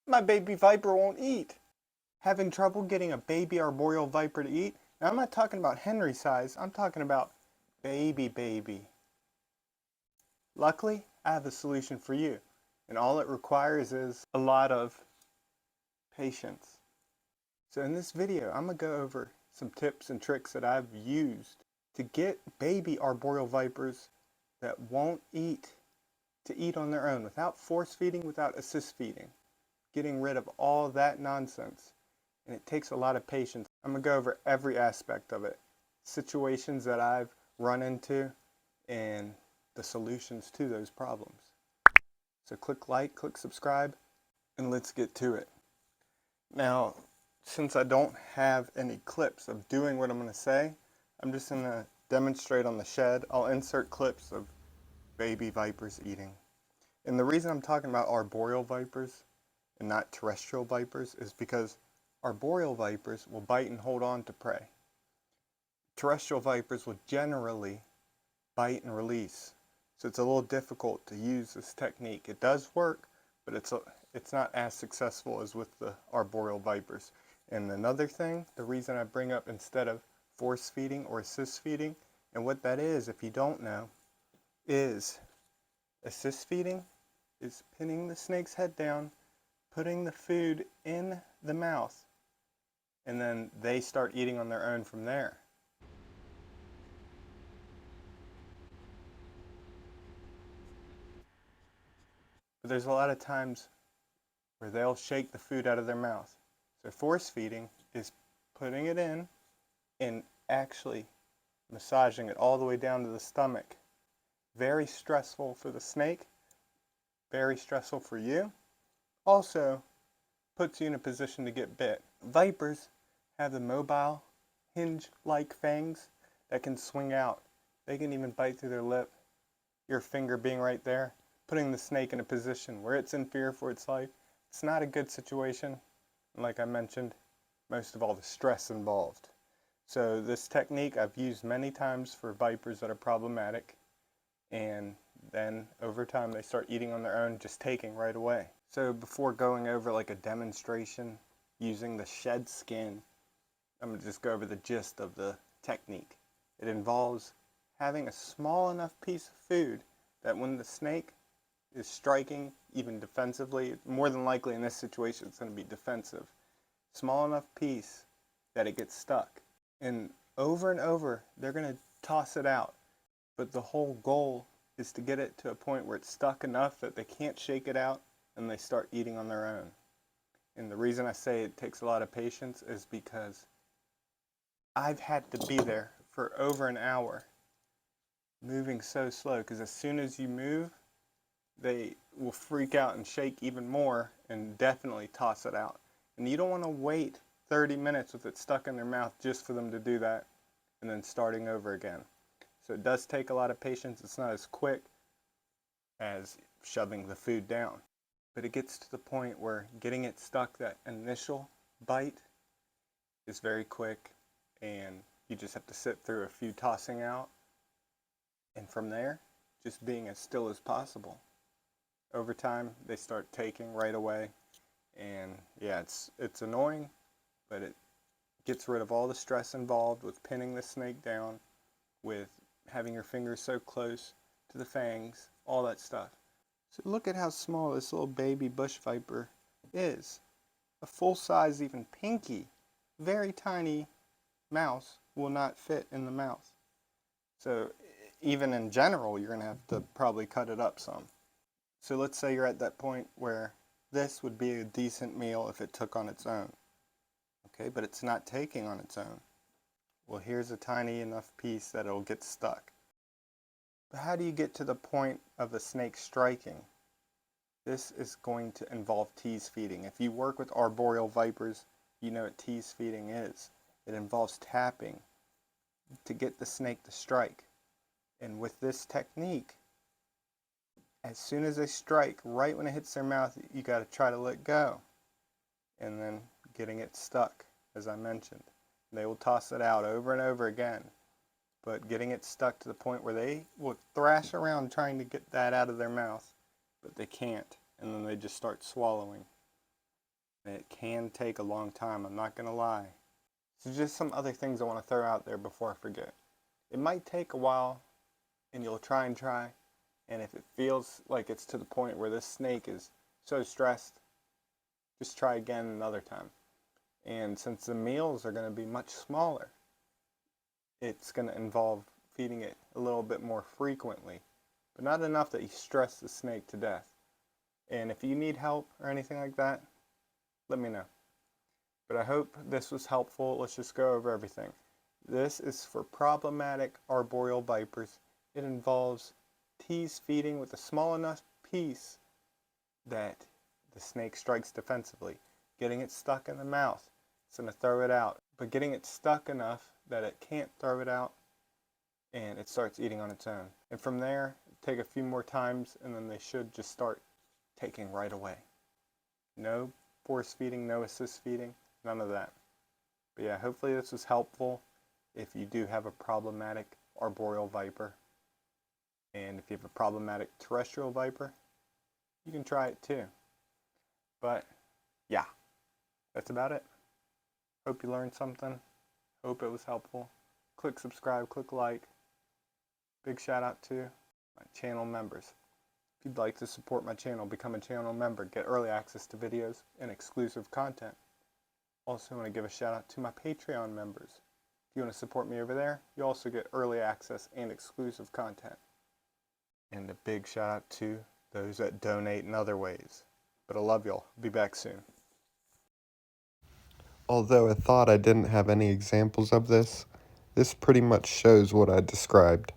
My baby viper won't eat. Having trouble getting a baby arboreal viper to eat? Now I'm not talking about Henry size, I'm talking about baby. Luckily, I have a solution for you, and all it requires is a lot of patience. So in this video, I'm going to go over some tips and tricks that I've used to get baby arboreal vipers that won't eat to eat on their own without force feeding, without assist feeding. Getting rid of all that nonsense. And it takes a lot of patience. I'm going to go over every aspect of it. Situations that I've run into and the solutions to those problems. So click like, click subscribe, and let's get to it. Now, since I don't have any clips of doing what I'm going to say, I'm just going to demonstrate on the shed. I'll insert clips of baby vipers eating. And the reason I'm talking about arboreal vipers and not terrestrial vipers is because arboreal vipers will bite and hold on to prey. Terrestrial vipers will generally bite and release. So it's a little difficult to use this technique. It does work, but it's not as successful as with the arboreal vipers. And another thing, the reason I bring up instead of force feeding or assist feeding, and what that is, if you don't know, is assist feeding is pinning the snake's head down, putting the food in the mouth, and then they start eating on their own from there. But there's a lot of times where they'll shake the food out of their mouth. So force feeding is putting it in and actually massaging it all the way down to the stomach. Very stressful for the snake, very stressful for you. Also puts you in a position to get bit. Vipers have the mobile hinge-like fangs that can swing out. They can even bite through their lip, your finger being right there, putting the snake in a position where it's in fear for its life. It's not a good situation, and like I mentioned, most of all the stress involved. So this technique I've used many times for vipers that are problematic, and then over time they start eating on their own, just taking right away. So before going over like a demonstration using the shed skin, I'm going to just go over the gist of the technique. It involves having a small enough piece of food that when the snake is striking, even defensively, more than likely in this situation it's going to be defensive, small enough piece that it gets stuck. And over they're going to toss it out. But the whole goal is to get it to a point where it's stuck enough that they can't shake it out and they start eating on their own. And the reason I say it takes a lot of patience is because I've had to be there for over an hour moving so slow, because as soon as you move they will freak out and shake even more and definitely toss it out. And you don't want to wait 30 minutes with it stuck in their mouth just for them to do that and then starting over again. So it does take a lot of patience. It's not as quick as shoving the food down. But it gets to the point where getting it stuck, that initial bite, is very quick, and you just have to sit through a few tossing out. And from there, just being as still as possible. Over time, they start taking right away. And yeah, it's annoying, but it gets rid of all the stress involved with pinning the snake down, with having your fingers so close to the fangs, all that stuff. So look at how small this little baby bush viper is. A full-size, even pinky, very tiny mouse will not fit in the mouth. So even in general, you're going to have to probably cut it up some. So let's say you're at that point where this would be a decent meal if it took on its own. Okay, but it's not taking on its own. Well, here's a tiny enough piece that it'll get stuck. But how do you get to the point of the snake striking? This is going to involve tease feeding. If you work with arboreal vipers, you know what tease feeding is. It involves tapping to get the snake to strike. And with this technique, as soon as they strike, right when it hits their mouth, you got to try to let go. And then getting it stuck, as I mentioned. They will toss it out over and over again. But getting it stuck to the point where they will thrash around trying to get that out of their mouth, but they can't. And then they just start swallowing. It can take a long time, I'm not going to lie. So just some other things I want to throw out there before I forget. It might take a while, and you'll try, and if it feels like it's to the point where this snake is so stressed, just try again another time. And since the meals are going to be much smaller, it's going to involve feeding it a little bit more frequently, but not enough that you stress the snake to death. And if you need help or anything like that, let me know. But I hope this was helpful. Let's just go over everything. This is for problematic arboreal vipers. It involves tease feeding with a small enough piece that the snake strikes defensively. Getting it stuck in the mouth, it's going to throw it out. But getting it stuck enough that it can't throw it out, and it starts eating on its own. And from there, take a few more times, and then they should just start taking right away. No force feeding, no assist feeding, none of that. But yeah, hopefully this was helpful if you do have a problematic arboreal viper. And if you have a problematic terrestrial viper, you can try it too. But yeah, that's about it. Hope you learned something. Hope it was helpful. Click subscribe, click like. Big shout out to my channel members. If you'd like to support my channel, become a channel member, get early access to videos and exclusive content. Also want to give a shout out to my Patreon members. If you want to support me over there, you also get early access and exclusive content. And a big shout out to those that donate in other ways. But I love y'all. Be back soon. Although I thought I didn't have any examples of this, this pretty much shows what I described.